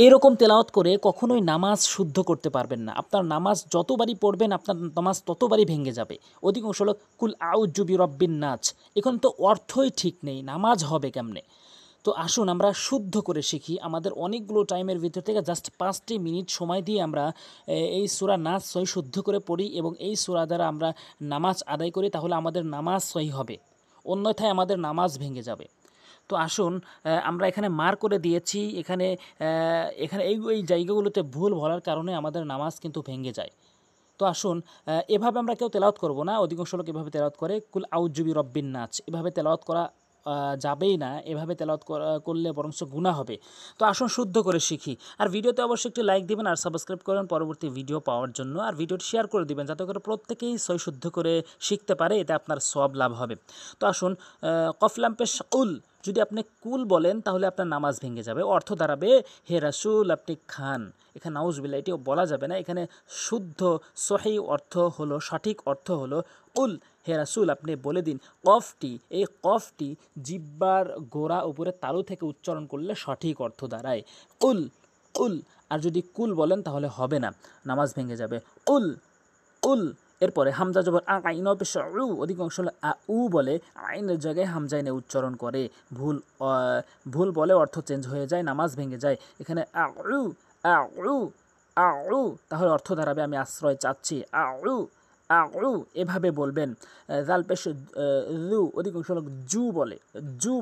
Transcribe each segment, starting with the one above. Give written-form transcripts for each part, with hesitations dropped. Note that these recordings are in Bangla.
এরকম তেলাওয়াত করে কখনোই নামাজ শুদ্ধ করতে পারবেন না। আপনার নামাজ যতবারই পড়বেন আপনার নামাজ ততবারই ভেঙে যাবে। অধিকাংশ লোক কুল আউযু বিরব্বিন নাস, এখন তো অর্থই ঠিক নেই, নামাজ হবে কেমনে? তো আসুন আমরা শুদ্ধ করে শিখি। আমাদের অনেকগুলো টাইমের ভিতর থেকে জাস্ট 5টি মিনিট সময় দিয়ে আমরা এই সূরা নাস সহি শুদ্ধ করে পড়ি এবং এই সূরা দ্বারা আমরা নামাজ আদায় করি, তাহলে আমাদের নামাজ সহি হবে, অন্যথায় আমাদের নামাজ ভেঙে যাবে। তো আসুন আমরা এখানে মার করে দিয়েছি, এখানে এখানে এই জায়গাগুলোতে ভুল বলার কারণে আমাদের নামাজ কিন্তু ভেঙে যায়। তো আসুন এভাবে আমরা কেউ তেলাওয়াত করব না। অধিকাংশ লোক এভাবে তেলাওয়াত করে কুল আউযু বিরব্বিন নাস, এভাবে তেলাওয়াত করা যাবেই না। এভাবে তেলাওয়াত করলে বরঞ্চ গুনাহ হবে। তো আসুন শুদ্ধ করে শিখি। আর ভিডিওতে অবশ্যই একটি লাইক দিবেন আর সাবস্ক্রাইব করবেন পরবর্তী ভিডিও পাওয়ার জন্য। আর ভিডিওটি শেয়ার করে দিবেন যাতে করে প্রত্যেকেই সহি শুদ্ধ করে শিখতে পারে, এতে আপনার সওয়াব লাভ হবে। তো আসুন কফ লাম পেশ কুল, যদি আপনি কুল বলেন তাহলে আপনার নামাজ ভেঙে যাবে। অর্থ দাঁড়াবে হে রাসূল আপনি খান। এখানে নাউজুবিল্লাহ এটিও বলা যাবে না। এখানে শুদ্ধ সহি অর্থ হলো, সঠিক অর্থ হলো কুল, হে রাসূল আপনি বলে দিন। এই কফটি জিহ্বার গোড়া উপরে তালু থেকে উচ্চারণ করলে সঠিক অর্থ দাঁড়ায় কুল কুল। আর যদি কুল বলেন তাহলে হবে না, নামাজ ভেঙে যাবে। কুল কুল। এরপরে হামজা জবর আইন পেশ উ, অধিকাংশ উ বলে আইনের জায়গায় হামজা এনে উচ্চারণ করে, ভুল বলে অর্থ চেঞ্জ হয়ে যায়, নামাজ ভেঙে যায়। এখানে আউ আউ আউ, তাহলে অর্থ দাঁড়াবে আমি আশ্রয় চাচ্ছি, আউ আউ, এভাবে বলবেন। জাল পেশ রু, অধিকাংশ লোক জু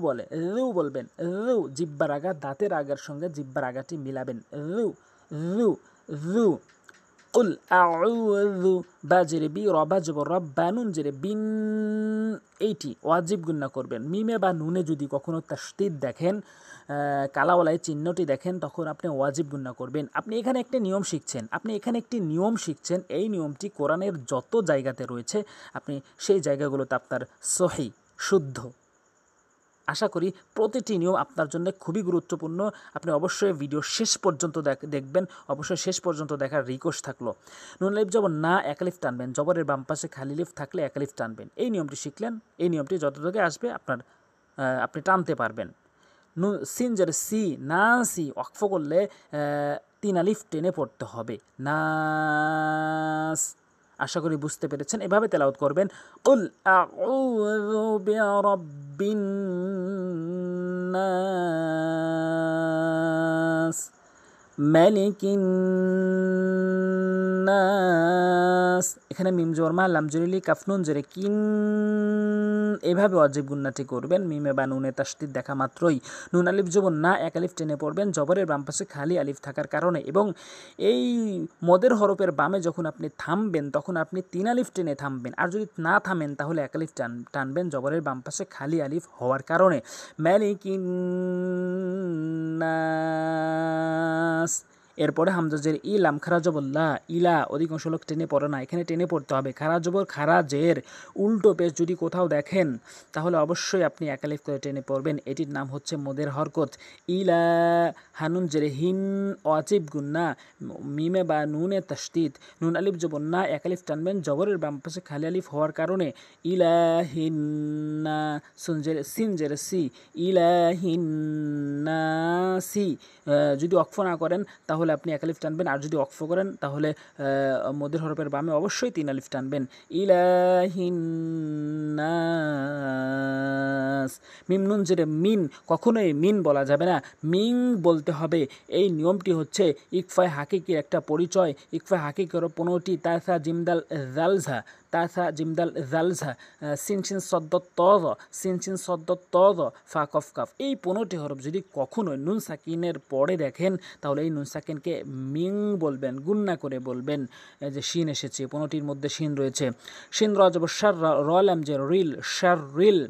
বলে রু বলবেন। রু, জিব্বার আগা দাঁতের আগার সঙ্গে জিব্বার আগাটি মিলাবেন, রু রু রু। কুল আউযু, বা জেরে বি, রবা জবর রব, বানুন জেরে বিন, এইটি ওয়াজিব গুন্না করবেন। মিমে বা নুনে যদি কখনো তাসদীদ দেখেন, কালাওয়ালায় চিহ্নটি দেখেন, তখন আপনি ওয়াজিব গুন্না করবেন। আপনি এখানে একটি নিয়ম শিখছেন, এই নিয়মটি কোরআনের যত জায়গাতে রয়েছে আপনি সেই জায়গাগুলোতে আপনার সহি শুদ্ধ। আশা করি প্রতিটি নিয়ম আপনার জন্য খুবই গুরুত্বপূর্ণ। আপনি অবশ্যই ভিডিও শেষ পর্যন্ত দেখবেন, অবশ্যই শেষ পর্যন্ত দেখার রিকোয়েস্ট থাকলো। নুন আলিফ জবর না, এক আলিফ টানবেন, জবরের বাম পাশে খালি লিফ থাকলে এক আলিফ টানবেন। এই নিয়মটি শিখলেন, এই নিয়মটি যত থেকে আসবে আপনি টানতে পারবেন। সিন জের সি, না সি, ওয়াকফ করলে 3 আলিফ টেনে পড়তে হবে, নাস। আশা করি বুঝতে পেরেছেন। এভাবে তেলাওয়াত করবেন, কুল আউযু বিরাব্বিন নাস, মালিকিন নাস। এখানে মিম জবর মা, লাম জেরে কাফ নুন জেরে কিন, এভাবে ওয়াজিব গুন্নাটি করবেন। মিমে বা নুনে তাসদীদ দেখা মাত্রই নুন আলিফ জবর না, এক আলিফ টেনে পড়বেন, জবরের বাম পাশে খালি আলিফ থাকার কারণে। এবং এই মদের হরফের বামে যখন আপনি থামবেন তখন আপনি 3 আলিফ টেনে থামবেন, আর যদি না থামেন তাহলে এক আলিফ টানবেন, জবরের বাম পাশে খালি আলিফ হওয়ার কারণে। মালিকিন নাস। এরপরে হামজা জের ই, লাম খারা জবর লা, ইলা, অধিকাংশ লোক টেনে পড়ে না, এখানে টেনে পড়তে হবে। খারা জবর খারা জের উল্টো পেশ যদি কোথাও দেখেন তাহলে অবশ্যই আপনি এক আলিফ করে টেনে পড়বেন, এটির নাম হচ্ছে মদের হরকত। ইলা, হানুন জেরে হিন, ওয়াজিব গুন্না, মিমে বা নুনে তাসদীদ, নুন আলিফ জবর না, এক আলিফ টানবেন, জবরের বাম পাশে খালি আলিফ হওয়ার কারণে। ইলাহিন্না, সিন জেরে সি, ইলাহিন্নাসি। যদি ওয়াকফ না করেন তাহলে আপনি এক আলিফ টানবেন, আর যদি ওয়াকফ করেন তাহলে মদের হরফের বামে অবশ্যই 3 আলিফ টানবেন, ইলাহিন্নাস। মিম নুন জেরে মিন, কখনোই মিন বলা যাবে না, মিং বলতে হবে। এই নিয়মটি হচ্ছে ইকফায় হাকিকির একটা পরিচয়। ইকফায় হাকিকের 15টি তাসা জিমদাল জালঝা, তাসা জিমদাল জালঝা, সিনসিন সদ্দ তজ, সিনসিন সদ্দ তজ, ফা কফ কাফ। এই 15টি হরফ যদি কখনো নুন সাকিনের পরে দেখেন তাহলে এই নুন সাকিনকে মিং বলবেন, গুন্না করে বলবেন। যে শিন এসেছে, 15টির মধ্যে শিন রয়েছে। শিন র জবর শার, র লাম জের রিল, শার রিল।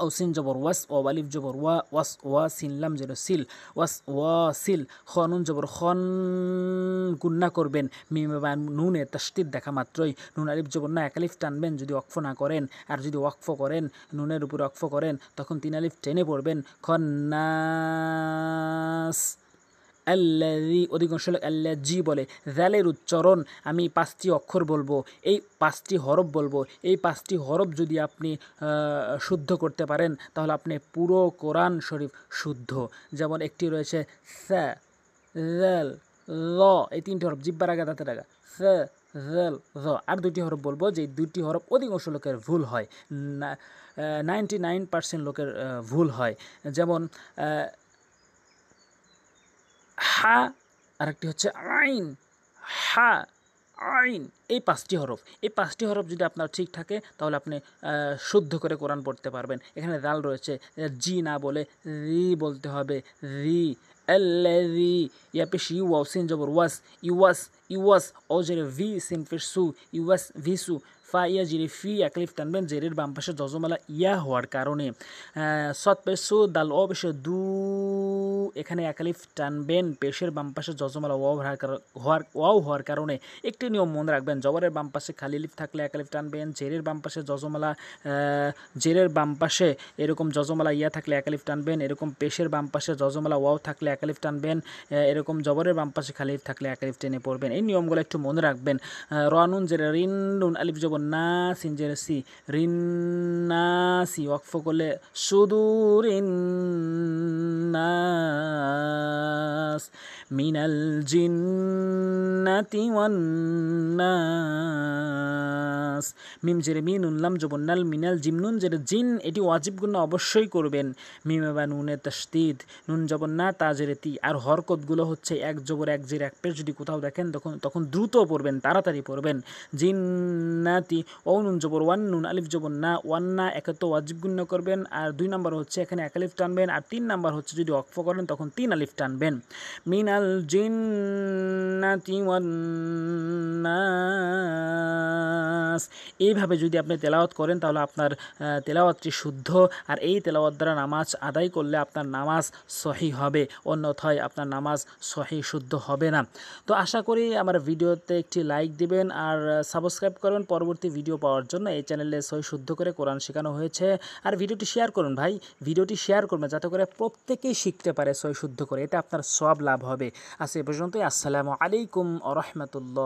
ও সিন জবর ওয়াস, ও আলিফ জবর ওয়া, ওয়াস ওয়া, সিন লাম জের সিল, ওয়াস ওয়া সিল। খ নুন জবর খন, গুন্না করবেন। মিমে বা নুনে তাসদীদ দেখা মাত্রই নুন আলিফ জবর না, এক আলিফ টানবেন যদি ওয়াকফ না করেন, আর যদি ওয়াকফ করেন নুনের উপরে ওয়াকফ করেন তখন 3 আলিফ টেনে পড়বেন, খন্নাস। আল্লাযী, অধিকাংশ লোক আল্লাযী বলে। জালের উচ্চারণ আমি 5টি অক্ষর বলবো, এই 5টি হরফ বলবো। এই 5টি হরফ যদি আপনি শুদ্ধ করতে পারেন তাহলে আপনি পুরো কোরআন শরীফ শুদ্ধ। যেমন একটি রয়েছে সা, জাল, ল, এই 3টি হরফ জিব্বার আগে দাঁতের আগা, জাল, জ। আর 2টি হরফ বলবো যে 2টি হরফ অধিকাংশ লোকের ভুল হয়, 99% লোকের ভুল হয়। যেমন হা, আরেকটি হচ্ছে আইন, হা, আইন, এই 5টি হরফ। এই 5টি হরফ যদি আপনার ঠিক থাকে তাহলে আপনি শুদ্ধ করে কোরআন পড়তে পারবেন। এখানে দাল রয়েছে, জি না বলে রি বলতে হবে, রি। الذي ইয়া পেশ ইউ ওয়াও সিন জবর ওয়াস, ইউয়াস, ইউয়াস, ও জেরে ভি সিন পেশ সু, ইউয়াস ভিসু। ফা ইয়া জিরে ফি একলিফ টানবেন জেরের বাম পাশে যজমালা ইয়া হওয়ার কারণে। সৎ পেশ সু, দাল ও পেশে দু, এখানে একালিফ টানবেন পেশের বাম পাশে যজমালা ওয়াও হওয়ার কারণে। একটি নিয়ম মনে রাখবেন, জবরের বাম পাশে খালি লিফ থাকলে একালিফ টানবেন, জেরের বাম পাশে যজমালা, জেরের বাম পাশে এরকম যজমালা ইয়া থাকলে একালিফ টানবেন, এরকম পেশের বাম পাশে যজমালা ওয়াও থাকলে একালিফ টানবেন, এরকম জবরের বাম পাশে খালি লিফ থাকলে একালিফ টেনে পড়বেন। এই নিয়মগুলো একটু মনে রাখবেন। রানুন জেরে রিন, নুন আলিফ জবর না, সিন জেরে সি, রিন না সি, ওয়াকফ করলে সুদুরিন নাস মিনাল জিন্নাতি ওয়ান নাস। মিম জেরে মি, নুন লাম জবর নাল, মিনাল জিম, নুন জেরে জিন, এটি ওয়াজিব গুণা অবশ্যই করবেন। মিমে বা নুনে তাসদিদ, নুন জবর না, তা জেরে তি। আর হরকতগুলো হচ্ছে 1 জবর 1 জের 1 পেশ যদি কোথাও দেখেন তখন দ্রুত পড়বেন, তাড়াতাড়ি পড়বেন। জিন্নাতি, ও নুন জবর ওয়ান, নুন আলিফ জবর না, ওয়ান না, একে তো ওয়াজিব গুণা করবেন। আর 2 নাম্বার হচ্ছে এখানে এক আলিফ টানবেন। আর 3 নাম্বার হচ্ছে যদি ওয়াকফ করেন তখন 3 আলিফ টানবেন। মিনাল জিন্নাতি ওয়ান নাস। এইভাবে যদি আপনি তেলাওয়াত করেন তাহলে আপনার তেলাওয়াতটি শুদ্ধ। আর এই তেলাওয়াত দ্বারা নামাজ আদায় করলে আপনার নামাজ সহি হবে, অন্যথায় আপনার নামাজ সহি শুদ্ধ হবে না। তো আশা করি আমার ভিডিওতে একটি লাইক দিবেন আর সাবস্ক্রাইব করবেন পরবর্তী ভিডিও পাওয়ার জন্য। এই চ্যানেলে সহি শুদ্ধ করে কোরআন শেখানো হয়েছে। আর ভিডিওটি শেয়ার করুন ভাই, ভিডিওটি শেয়ার করবেন যাতে করে প্রত্যেকেই শিখতে পারে সহি শুদ্ধ করে, এতে আপনার সওয়াব লাভ হবে। আজ এ পর্যন্তই। আসসালামু আলাইকুম ওয়া রাহমাতুল্লাহ।